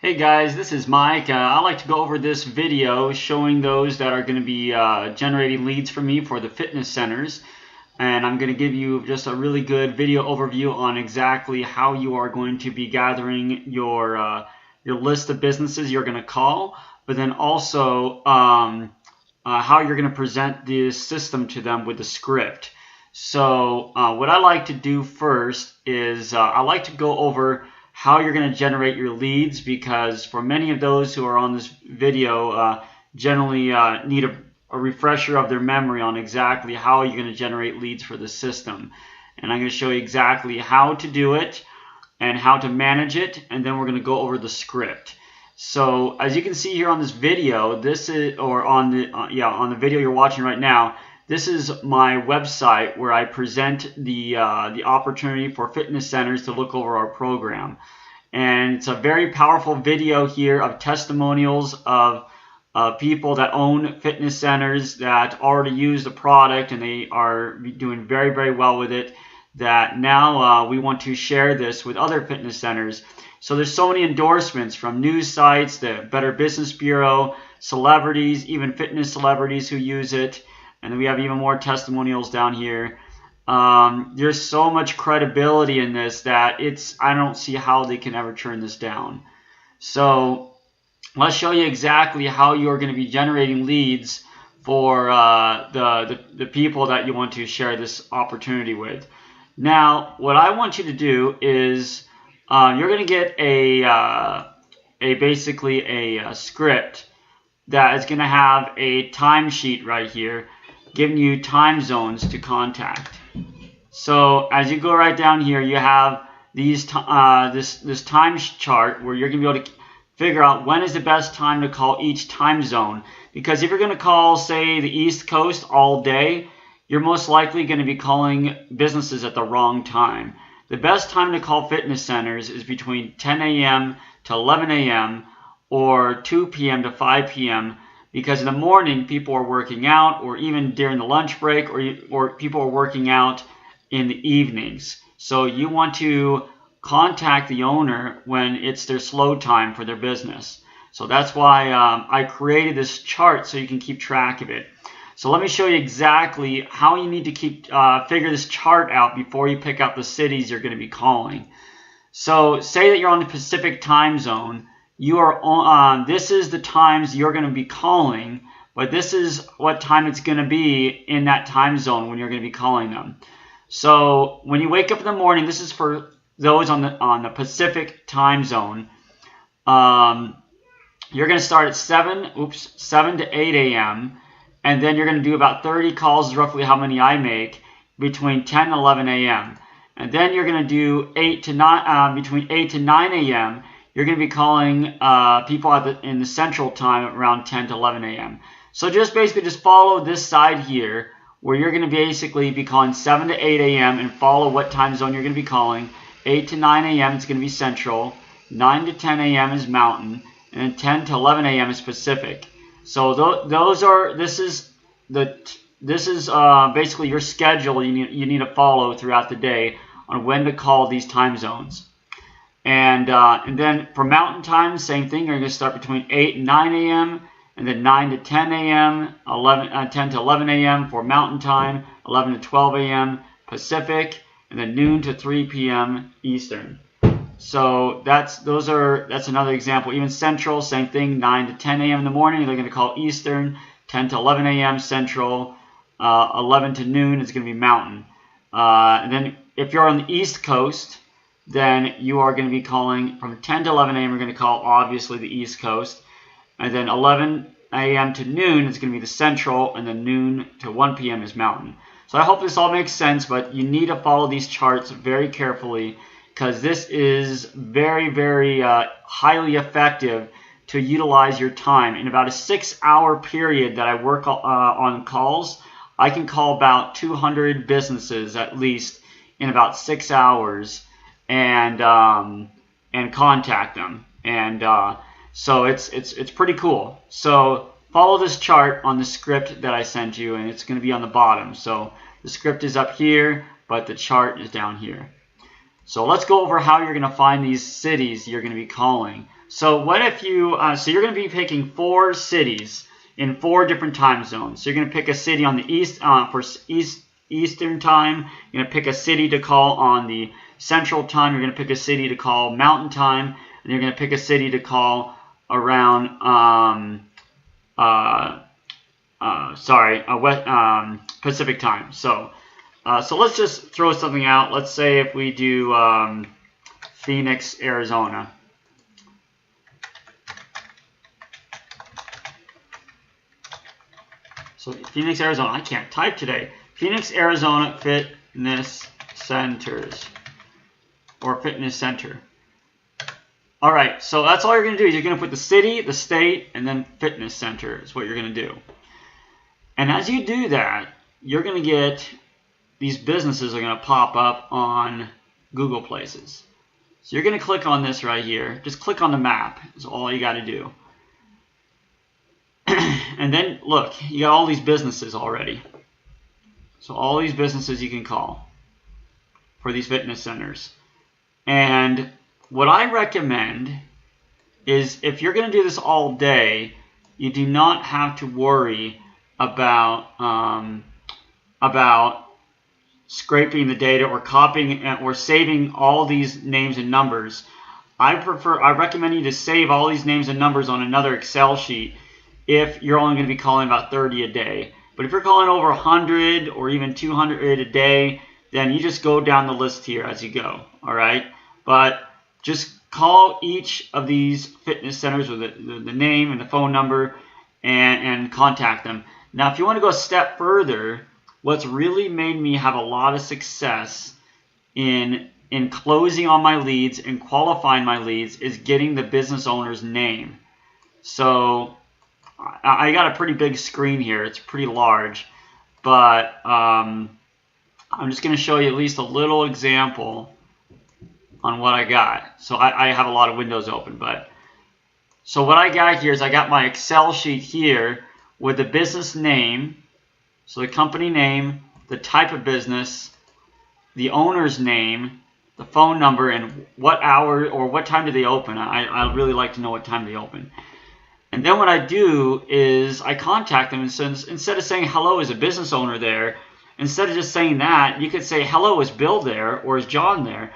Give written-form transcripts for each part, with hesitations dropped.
Hey guys, this is Mike. I'd like to go over this video showing those that are going to be generating leads for me for the fitness centers. And I'm going to give you just a really good video overview on exactly how you are going to be gathering your list of businesses you're going to call, but then also how you're going to present this system to them with the script. So what I like to do first is I like to go over how you're going to generate your leads, because for many of those who are on this video generally need a refresher of their memory on exactly how you're going to generate leads for the system. And I'm going to show you exactly how to do it and how to manage it, and then we're going to go over the script. So as you can see here on this video, this is, or on the video you're watching right now, this is my website where I present the opportunity for fitness centers to look over our program. And it's a very powerful video here of testimonials of people that own fitness centers that already use the product and they are doing very, very well with it, that now we want to share this with other fitness centers. So there's so many endorsements from news sites, the Better Business Bureau, celebrities, even fitness celebrities who use it. And then we have even more testimonials down here. There's so much credibility in this that I don't see how they can ever turn this down. So let's show you exactly how you're going to be generating leads for the people that you want to share this opportunity with. Now, what I want you to do is you're going to get basically a script that is going to have a timesheet right here, giving you time zones to contact. So as you go right down here, you have these this time chart where you're going to be able to figure out when is the best time to call each time zone. Because if you're going to call, say, the East Coast all day, you're most likely going to be calling businesses at the wrong time. The best time to call fitness centers is between 10 a.m. to 11 a.m. or 2 p.m. to 5 p.m. because in the morning people are working out, or even during the lunch break, or people are working out in the evenings. So you want to contact the owner when it's their slow time for their business. So that's why I created this chart so you can keep track of it. So let me show you exactly how you need to figure this chart out before you pick out the cities you're going to be calling. So say that you're on the Pacific time zone. You are on, this is the times you're going to be calling, but this is what time it's going to be in that time zone when you're going to be calling them. So when you wake up in the morning, this is for those on the Pacific time zone. You're going to start at 7 to 8 a.m. and then you're going to do about 30 calls, roughly how many I make, between 10 and 11 a.m. And then you're going to do between 8 to 9 a.m. You're going to be calling people in the central time around 10 to 11 a.m. So basically just follow this side here, where you're going to basically be calling 7 to 8 a.m. and follow what time zone you're going to be calling. 8 to 9 a.m. it's going to be Central, 9 to 10 a.m. is Mountain, and then 10 to 11 a.m. is Pacific. So this is basically your schedule you need to follow throughout the day on when to call these time zones. And then for Mountain Time, same thing. You're going to start between 8 and 9 a.m. and then 9 to 10 a.m., 10 to 11 a.m. for Mountain Time, 11 to 12 a.m. Pacific, and then noon to 3 p.m. Eastern. So that's another example. Even Central, same thing, 9 to 10 a.m. in the morning. They're going to call Eastern, 10 to 11 a.m. Central, 11 to noon is going to be Mountain. And then if you're on the East Coast, then you are going to be calling from 10 to 11 a.m. We're going to call, obviously, the East Coast. And then 11 a.m. to noon is going to be the Central, and then noon to 1 p.m. is Mountain. So I hope this all makes sense, but you need to follow these charts very carefully, because this is very, very highly effective to utilize your time. In about a 6-hour period that I work on calls, I can call about 200 businesses at least in about 6 hours and contact them. And so it's pretty cool. So follow this chart on the script that I sent you, and it's going to be on the bottom. So the script is up here, but the chart is down here. So let's go over how you're going to find these cities you're going to be calling. So what if you, so you're going to be picking 4 cities in 4 different time zones. So you're going to pick a city on the east, for Eastern time. You're going to pick a city to call on the Central time. You're going to pick a city to call Mountain time. And you're going to pick a city to call around, Pacific time. So let's just throw something out. Let's say if we do Phoenix, Arizona. So Phoenix, Arizona. I can't type today. Phoenix, Arizona fitness centers or fitness center. All right, so that's all you're going to do is you're going to put the city, the state, and then fitness center is what you're going to do. And as you do that, you're going to get these businesses are going to pop up on Google Places. So you're going to click on this right here. Just click on the map is all you got to do. And then look, you got all these businesses already. So all these businesses you can call for these fitness centers. And what I recommend is if you're going to do this all day, you do not have to worry about scraping the data or copying or saving all these names and numbers. I recommend you to save all these names and numbers on another Excel sheet if you're only going to be calling about 30 a day. But if you're calling over 100 or even 200 a day, then you just go down the list here as you go. All right, but just call each of these fitness centers with the name and the phone number and contact them. Now, if you want to go a step further, what's really made me have a lot of success in closing on my leads and qualifying my leads is getting the business owner's name. So I got a pretty big screen here. It's pretty large, but I'm just going to show you at least a little example on what I got. So I have a lot of windows open, but so what I got here is I got my Excel sheet here with the business name, so the company name, the type of business, the owner's name, the phone number, and what hour or what time do they open. I really like to know what time they open. And then what I do is I contact them, and so instead of saying hello, is a business owner there, instead of just saying that, you could say hello, is Bill there or is John there?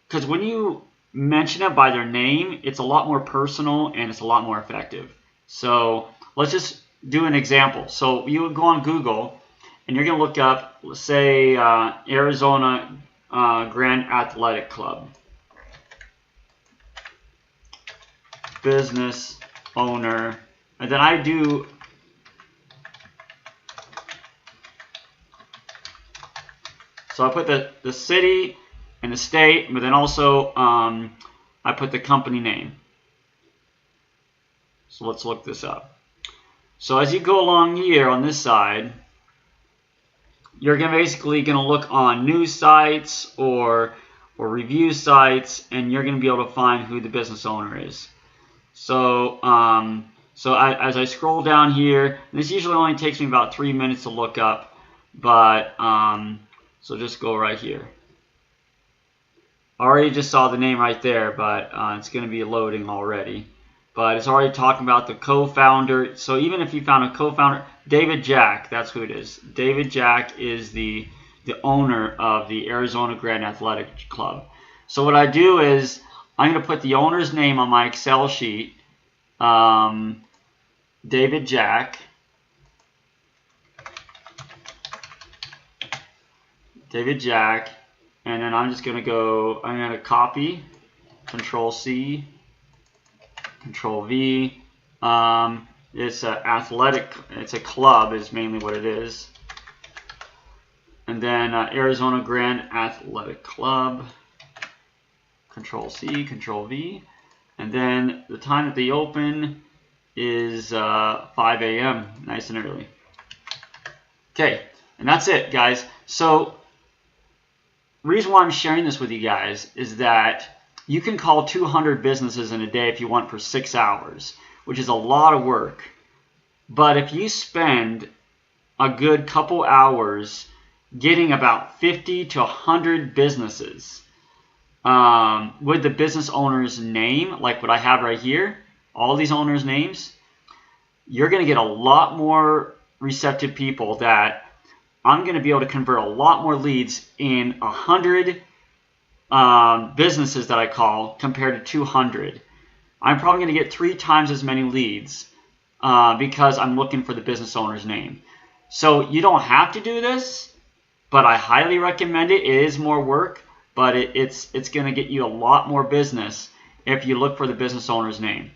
Because when you mention it by their name, it's a lot more personal and it's a lot more effective. So let's just do an example. So you would go on Google and you're going to look up, let's say, Arizona Grand Athletic Club. Business owner. And then I do so I put the city and the state, but then also I put the company name. So let's look this up. So as you go along here on this side, you're basically going to look on news sites or review sites, and you're going to be able to find who the business owner is. So as I scroll down here, this usually only takes me about 3 minutes to look up, but so just go right here. I already just saw the name right there, but it's going to be loading already. But it's already talking about the co-founder. So even if you found a co-founder, David Jack, that's who it is. David Jack is the owner of the Arizona Grand Athletic Club. So what I do is I'm going to put the owner's name on my Excel sheet, David Jack. David Jack. And then I'm just going to go, I'm going to copy, Control C, Control V. It's an athletic, it's a club is mainly what it is. And then Arizona Grand Athletic Club, Control C, Control V. And then the time that they open is 5 a.m., nice and early. Okay, and that's it, guys. So the reason why I'm sharing this with you guys is that you can call 200 businesses in a day if you want for 6 hours, which is a lot of work. But if you spend a good couple hours getting about 50 to 100 businesses, with the business owner's name, like what I have right here, all these owners' names, you're going to get a lot more receptive people that I'm going to be able to convert a lot more leads in 100 businesses that I call compared to 200. I'm probably going to get 3 times as many leads because I'm looking for the business owner's name. So you don't have to do this, but I highly recommend it. It is more work, but it's going to get you a lot more business if you look for the business owner's name.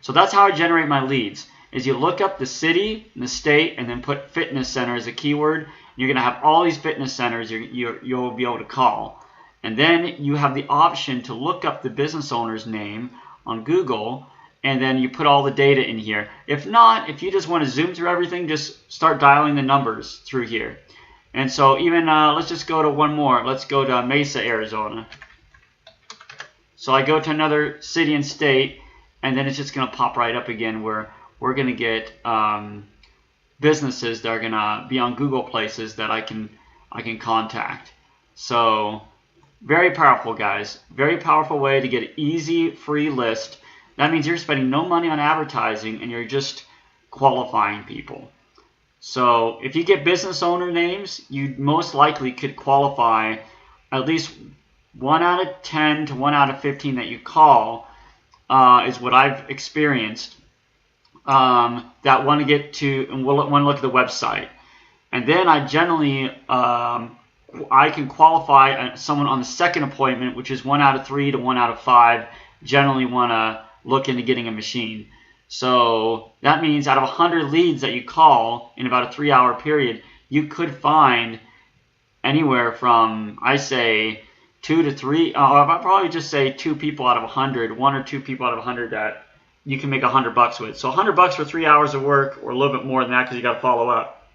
So that's how I generate my leads, is you look up the city and the state and then put fitness center as a keyword. You're going to have all these fitness centers you'll be able to call. And then you have the option to look up the business owner's name on Google, and then you put all the data in here. If not, if you just want to zoom through everything, just start dialing the numbers through here. And so even, let's just go to one more. Let's go to Mesa, Arizona. So I go to another city and state, and then it's just going to pop right up again where we're going to get businesses that are going to be on Google Places that I can contact. So very powerful, guys. Very powerful way to get an easy, free list. That means you're spending no money on advertising and you're just qualifying people. So if you get business owner names, you most likely could qualify at least 1 out of 10 to 1 out of 15 that you call, is what I've experienced, that want to get to and want to look at the website. And then I generally, I can qualify someone on the second appointment, which is 1 out of 3 to 1 out of 5, generally want to look into getting a machine. So that means out of 100 leads that you call in about a 3-hour period, you could find anywhere from, I say, 2 to 3, I'd probably just say 2 people out of 100, 1 or 2 people out of 100 that you can make $100 with. So $100 for 3 hours of work, or a little bit more than that because you got to follow up.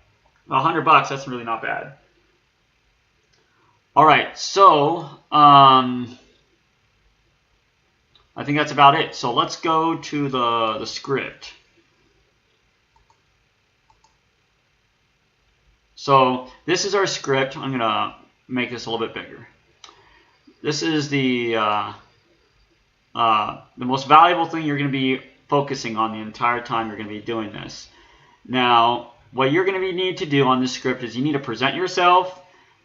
$100, that's really not bad. All right, so I think that's about it. So let's go to the script. So this is our script. I'm gonna make this a little bit bigger. This is the most valuable thing you're going to be focusing on the entire time you're going to be doing this. Now, what you're going to need to do on this script is you need to present yourself,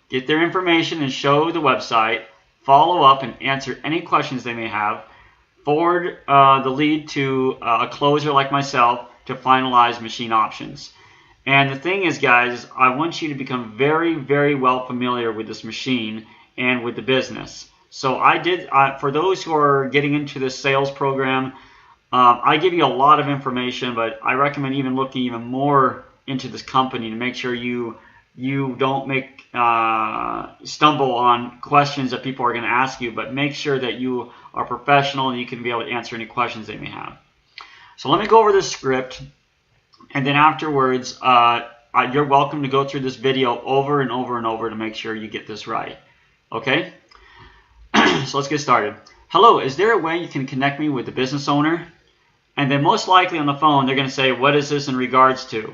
get their information and show the website, follow up and answer any questions they may have, forward the lead to a closer like myself to finalize machine options. And the thing is, guys, I want you to become very, very well familiar with this machine and with the business. So I did, for those who are getting into this sales program, I give you a lot of information, but I recommend even looking even more into this company to make sure you don't make stumble on questions that people are going to ask you, but make sure that you are professional and you can be able to answer any questions they may have. So let me go over this script, and then afterwards you're welcome to go through this video over and over and over to make sure you get this right. Okay? So let's get started. Hello, is there a way you can connect me with the business owner? And then most likely on the phone, they're going to say, what is this in regards to?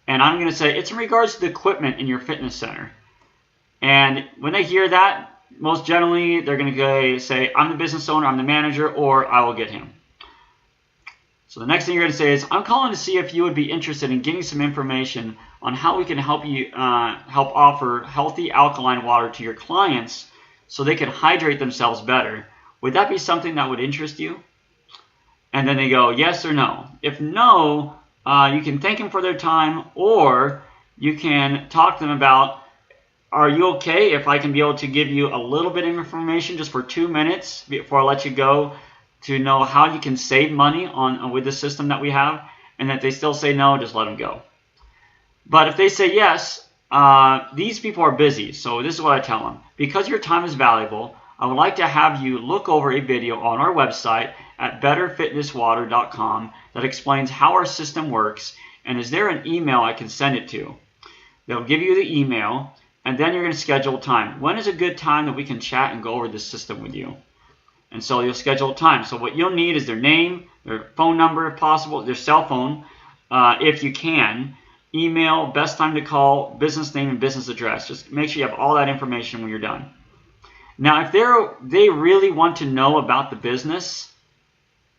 And I'm going to say, it's in regards to the equipment in your fitness center. And when they hear that, most generally, they're going to say, I'm the business owner, I'm the manager, or I will get him. So the next thing you're going to say is, I'm calling to see if you would be interested in getting some information on how we can help you help offer healthy alkaline water to your clients so they can hydrate themselves better. Would that be something that would interest you? And then they go yes or no. If no, you can thank them for their time, or you can talk to them about, are you okay if I can be able to give you a little bit of information just for 2 minutes before I let you go to know how you can save money with the system that we have? And if they still say no, just let them go. But if they say yes, these people are busy. So this is what I tell them. Because your time is valuable, I would like to have you look over a video on our website at betterfitnesswater.com that explains how our system works, and is there an email I can send it to? They'll give you the email, and then you're going to schedule time. When is a good time that we can chat and go over this system with you? And so you'll schedule time. So what you'll need is their name, their phone number if possible, their cell phone if you can, email, best time to call, business name, and business address. Just make sure you have all that information when you're done. Now, if they really want to know about the business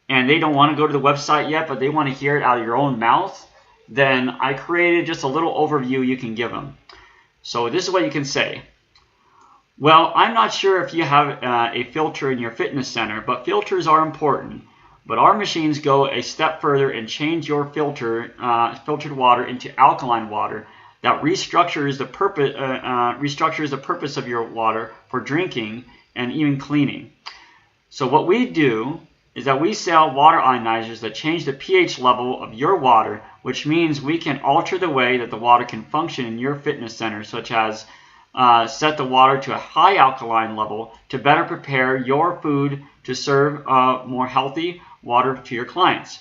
and they don't want to go to the website yet, but they want to hear it out of your own mouth, then I created just a little overview you can give them. So this is what you can say. Well, I'm not sure if you have a filter in your fitness center, but filters are important. But our machines go a step further and change your filtered water into alkaline water that restructures the purpose of your water for drinking and even cleaning. So what we do is that we sell water ionizers that change the pH level of your water, which means we can alter the way that the water can function in your fitness center, such as set the water to a high alkaline level to better prepare your food to serve more healthy water to your clients.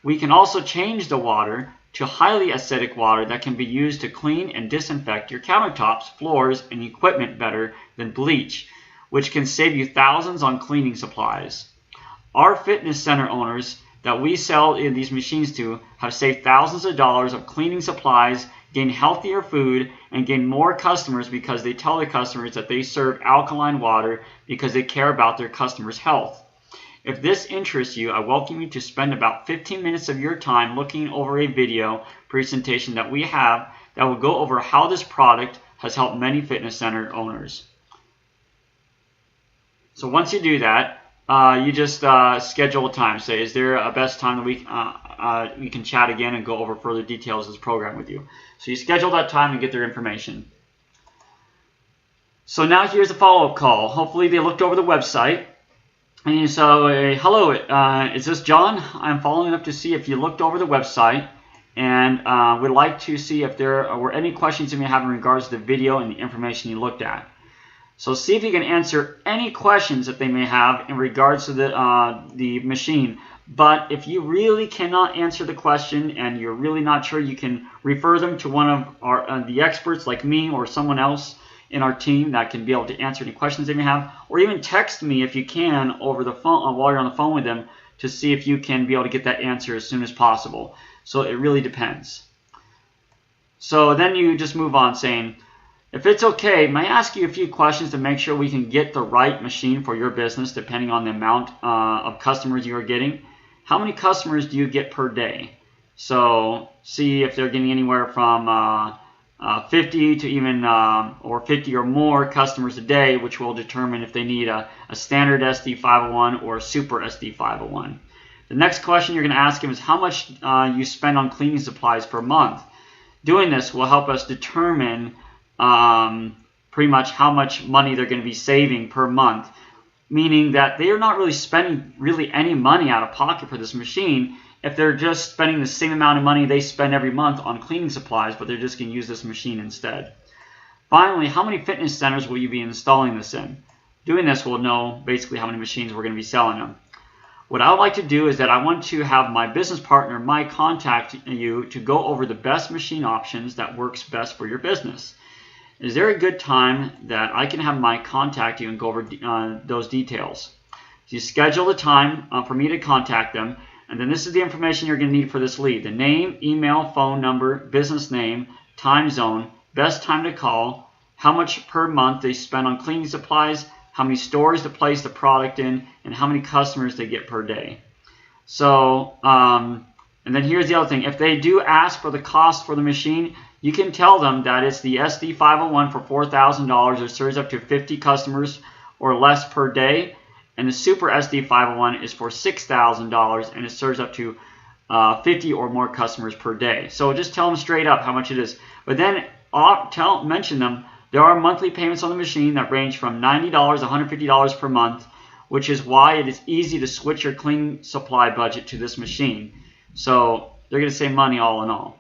We can also change the water to highly acidic water that can be used to clean and disinfect your countertops, floors, and equipment better than bleach, which can save you thousands on cleaning supplies. Our fitness center owners that we sell these machines to have saved thousands of dollars of cleaning supplies, gained healthier food, and gained more customers because they tell the customers that they serve alkaline water because they care about their customers' health. If this interests you, I welcome you to spend about 15 minutes of your time looking over a video presentation that we have that will go over how this product has helped many fitness center owners. So once you do that, you just schedule a time. Say, is there a best time that we can chat again and go over further details of this program with you? So you schedule that time and get their information. So now here's a follow-up call. Hopefully they looked over the website. And so, hello, is this John? I'm following up to see if you looked over the website and would like to see if there were any questions you may have in regards to the video and the information you looked at. So see if you can answer any questions that they may have in regards to the machine. But if you really cannot answer the question and you're really not sure, you can refer them to one of the experts like me or someone else in our team that can be able to answer any questions they may have, or even text me if you can over the phone while you're on the phone with them to see if you can be able to get that answer as soon as possible. So it really depends. So then you just move on saying, if it's okay, may I ask you a few questions to make sure we can get the right machine for your business depending on the amount of customers you are getting? How many customers do you get per day? So see if they're getting anywhere from 50 to even or 50 or more customers a day, which will determine if they need a standard SD501 or a super SD501. The next question you're going to ask them is how much you spend on cleaning supplies per month. Doing this will help us determine pretty much how much money they're going to be saving per month, meaning that they are not really spending any money out of pocket for this machine if they're just spending the same amount of money they spend every month on cleaning supplies, but they're just going to use this machine instead. Finally, how many fitness centers will you be installing this in? Doing this will know basically how many machines we're going to be selling them. What I would like to do is that I want to have my business partner, Mike, contact you to go over the best machine options that works best for your business. Is there a good time that I can have Mike contact you and go over those details? So you schedule the time for me to contact them. And then this is the information you're going to need for this lead. The name, email, phone number, business name, time zone, best time to call, how much per month they spend on cleaning supplies, how many stores to place the product in, and how many customers they get per day. So, and then here's the other thing. If they do ask for the cost for the machine, you can tell them that it's the SD501 for $4,000. It serves up to 50 customers or less per day. And the Super SD501 is for $6,000 and it serves up to 50 or more customers per day. So just tell them straight up how much it is. But then mention them there are monthly payments on the machine that range from $90 to $150 per month, which is why it is easy to switch your cleaning supply budget to this machine. So they're going to save money all in all.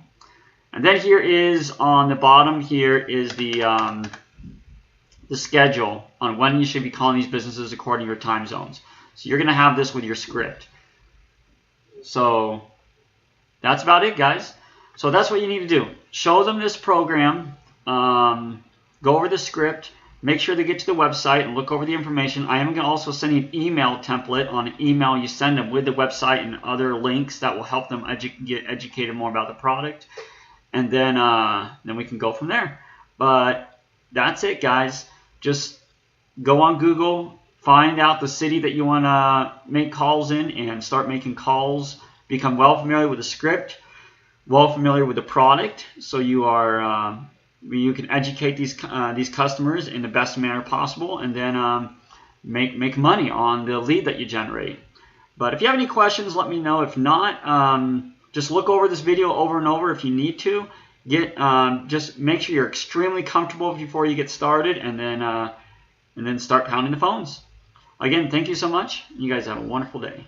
And then here is on the bottom here is the schedule on when you should be calling these businesses according to your time zones. So you're going to have this with your script. So that's about it, guys. So that's what you need to do. Show them this program. Go over the script. Make sure they get to the website and look over the information. I am going to also send you an email template on an email you send them with the website and other links that will help them get educated more about the product. And then we can go from there. But that's it, guys. Just go on Google, find out the city that you want to make calls in, and start making calls. Become well familiar with the script, well familiar with the product, so you are you can educate these customers in the best manner possible, and then make money on the lead that you generate. But if you have any questions, let me know. If not, just look over this video over and over if you need to. Just make sure you're extremely comfortable before you get started, and then start pounding the phones. Again, thank you so much. You guys have a wonderful day.